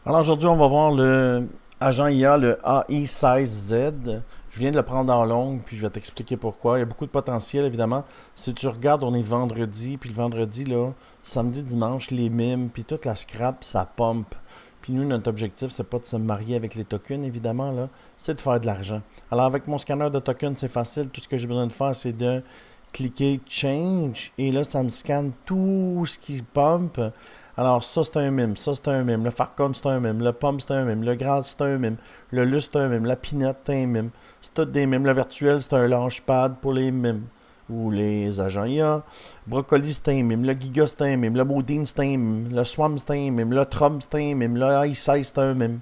Alors aujourd'hui, on va voir le agent IA, le AI16Z. Je viens de le prendre en longue, puis je vais t'expliquer pourquoi. Il y a beaucoup de potentiel, évidemment. Si tu regardes, on est vendredi, puis le vendredi, là, samedi, dimanche, les mimes, puis toute la scrap, ça pompe. Puis nous, notre objectif, c'est pas de se marier avec les tokens, évidemment, là, c'est de faire de l'argent. Alors avec mon scanner de tokens, c'est facile. Tout ce que j'ai besoin de faire, c'est de cliquer Change, et là, ça me scanne tout ce qui pompe. Alors, ça, c'est un mime. Ça, c'est un mime. Le Farcon, c'est un mime. Le Pomme, c'est un mime. Le Graal, c'est un mime. Le Lustre, c'est un mime. La Pinot, c'est un mime. C'est tout des mimes. Le Virtuel, c'est un launchpad pour les mimes. Ou les agents IA. Brocoli, c'est un mime. Le Giga, c'est un mime. Le Modine, c'est un mime. Le Swam, c'est un mime. Le Trump, c'est un mime. Le i16, c'est un mime.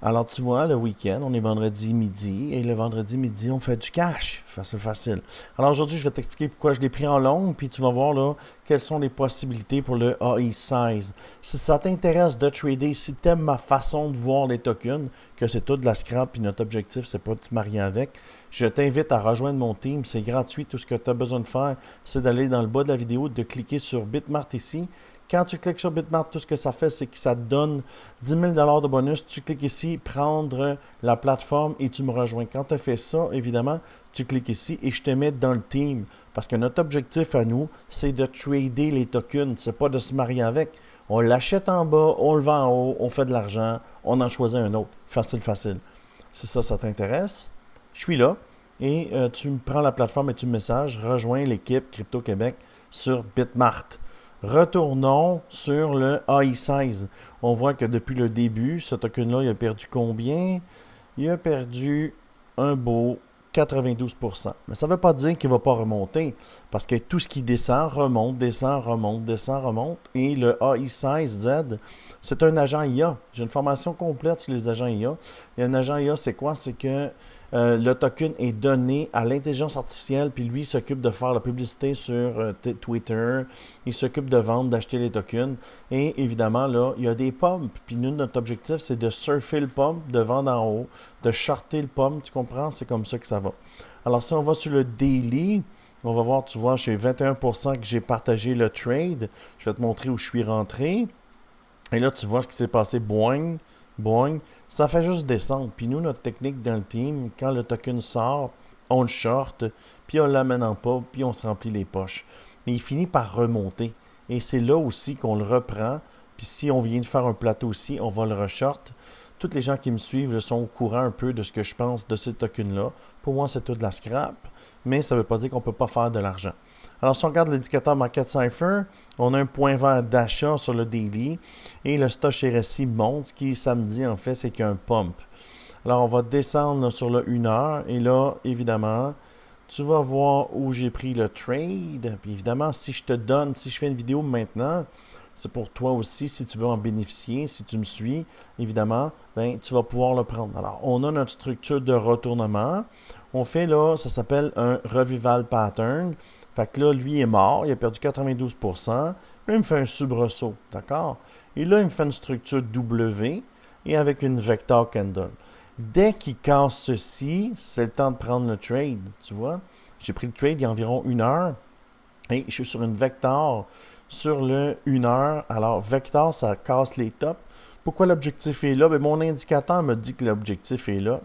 Alors, tu vois, le week-end, on est vendredi midi, et le vendredi midi, on fait du cash. Facile, facile. Alors, aujourd'hui, je vais t'expliquer pourquoi je l'ai pris en longue, puis tu vas voir, là, quelles sont les possibilités pour le AI16. Si ça t'intéresse de trader, si tu aimes ma façon de voir les tokens, que c'est tout de la scrap, puis notre objectif, c'est pas de te marier avec, je t'invite à rejoindre mon team. C'est gratuit. Tout ce que tu as besoin de faire, c'est d'aller dans le bas de la vidéo, de cliquer sur Bitmart ici. Quand tu cliques sur Bitmart, tout ce que ça fait, c'est que ça te donne 10 000 de bonus. Tu cliques ici, prendre la plateforme et tu me rejoins. Quand tu as fait ça, évidemment, tu cliques ici et je te mets dans le team. Parce que notre objectif à nous, c'est de trader les tokens. C'est pas de se marier avec. On l'achète en bas, on le vend en haut, on fait de l'argent, on en choisit un autre. Facile, facile. Si ça t'intéresse, je suis là. Et tu me prends la plateforme et tu me messages, rejoins l'équipe Crypto Québec sur Bitmart. Retournons sur le AI16. On voit que depuis le début, ce token-là, il a perdu combien? Il a perdu un beau 92%. Mais ça ne veut pas dire qu'il ne va pas remonter, parce que tout ce qui descend, remonte, descend, remonte, descend, remonte. Et le AI16Z, c'est un agent IA. J'ai une formation complète sur les agents IA. Et un agent IA, c'est quoi? C'est que le token est donné à l'intelligence artificielle, puis lui s'occupe de faire la publicité sur Twitter, il s'occupe de vendre, d'acheter les tokens, et évidemment, là, il y a des pumps, puis nous, notre objectif, c'est de surfer le pump, de vendre en haut, de shorter le pump, tu comprends? C'est comme ça que ça va. Alors, si on va sur le daily, on va voir, tu vois, j'ai 21% que j'ai partagé le trade, je vais te montrer où je suis rentré, et là, tu vois ce qui s'est passé, boing, boing. Ça fait juste descendre. Puis nous, notre technique dans le team, quand le token sort, on le short, puis on l'amène en pas, puis on se remplit les poches. Mais il finit par remonter. Et c'est là aussi qu'on le reprend. Puis si on vient de faire un plateau aussi, on va le reshort. Toutes les gens qui me suivent sont au courant un peu de ce que je pense de ces tokens-là. Pour moi, c'est tout de la scrap, mais ça ne veut pas dire qu'on ne peut pas faire de l'argent. Alors, si on regarde l'indicateur Market Cipher, on a un point vert d'achat sur le daily et le stock RSI monte. Ce qui, samedi, en fait, c'est qu'il y a un pump. Alors, on va descendre sur le 1 heure et là, évidemment, tu vas voir où j'ai pris le trade. Puis évidemment, si je te donne, si je fais une vidéo maintenant, c'est pour toi aussi, si tu veux en bénéficier, si tu me suis, évidemment, ben, tu vas pouvoir le prendre. Alors, on a notre structure de retournement. On fait là, ça s'appelle un revival pattern. Fait que là, lui est mort, il a perdu 92%. Puis là, il me fait un soubresaut, d'accord? Et là, il me fait une structure W et avec une vector candle. Dès qu'il casse ceci, c'est le temps de prendre le trade, tu vois? J'ai pris le trade il y a environ 1 heure et je suis sur une vector sur le 1 heure. Alors, vector, ça casse les tops. Pourquoi l'objectif est là? Ben, mon indicateur me dit que l'objectif est là.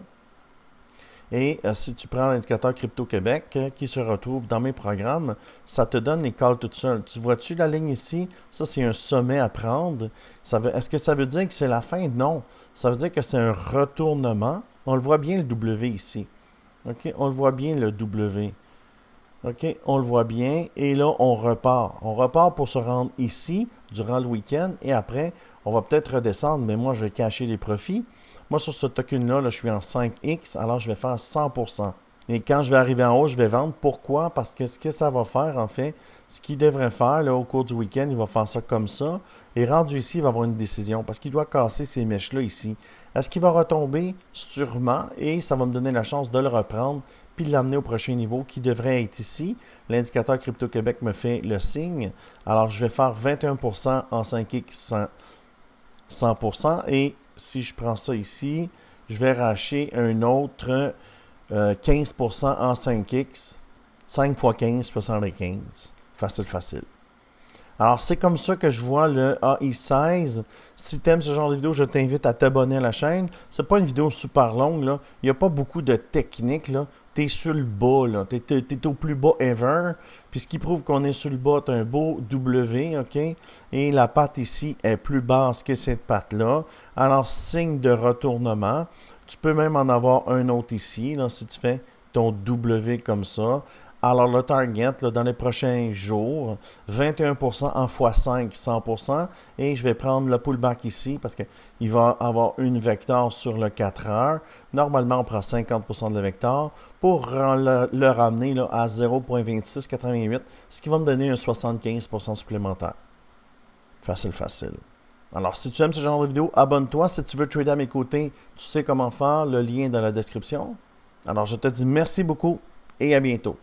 Et si tu prends l'indicateur Crypto Québec qui se retrouve dans mes programmes, ça te donne les calls tout seul. Tu vois-tu la ligne ici? Ça, c'est un sommet à prendre. Est-ce que ça veut dire que c'est la fin? Non. Ça veut dire que c'est un retournement. On le voit bien le W ici. OK? On le voit bien le W. OK? On le voit bien. Et là, on repart. On repart pour se rendre ici durant le week-end. Et après, on va peut-être redescendre, mais moi, je vais cacher les profits. Moi, sur ce token-là, je suis en 5X, alors je vais faire 100%. Et quand je vais arriver en haut, je vais vendre. Pourquoi? Parce que ce que ça va faire, en fait, ce qu'il devrait faire là, au cours du week-end, il va faire ça comme ça. Et rendu ici, il va avoir une décision parce qu'il doit casser ces mèches-là ici. Est-ce qu'il va retomber? Sûrement. Et ça va me donner la chance de le reprendre puis l'amener au prochain niveau qui devrait être ici. L'indicateur Crypto Québec me fait le signe. Alors, je vais faire 21% en 5X 100%. Et si je prends ça ici, je vais racheter un autre 15% en 5X. 5 x 15, 75. Facile, facile. Alors, c'est comme ça que je vois le AI16. Si tu aimes ce genre de vidéo, je t'invite à t'abonner à la chaîne. C'est pas une vidéo super longue, là. Il n'y a pas beaucoup de technique, là. Tu es sur le bas, là. Tu es au plus bas ever. Puis ce qui prouve qu'on est sur le bas, tu as un beau W, OK? Et la patte ici est plus basse que cette patte-là. Alors, signe de retournement. Tu peux même en avoir un autre ici, là, si tu fais ton W comme ça. Alors, le target, là, dans les prochains jours, 21% en x5, 100%. Et je vais prendre le pullback ici parce qu'il va avoir une vecteur sur le 4 heures. Normalement, on prend 50% de le vecteur pour le ramener là, à 0,2688, ce qui va me donner un 75% supplémentaire. Facile, facile. Alors, si tu aimes ce genre de vidéo, abonne-toi. Si tu veux trader à mes côtés, tu sais comment faire. Le lien est dans la description. Alors, je te dis merci beaucoup et à bientôt.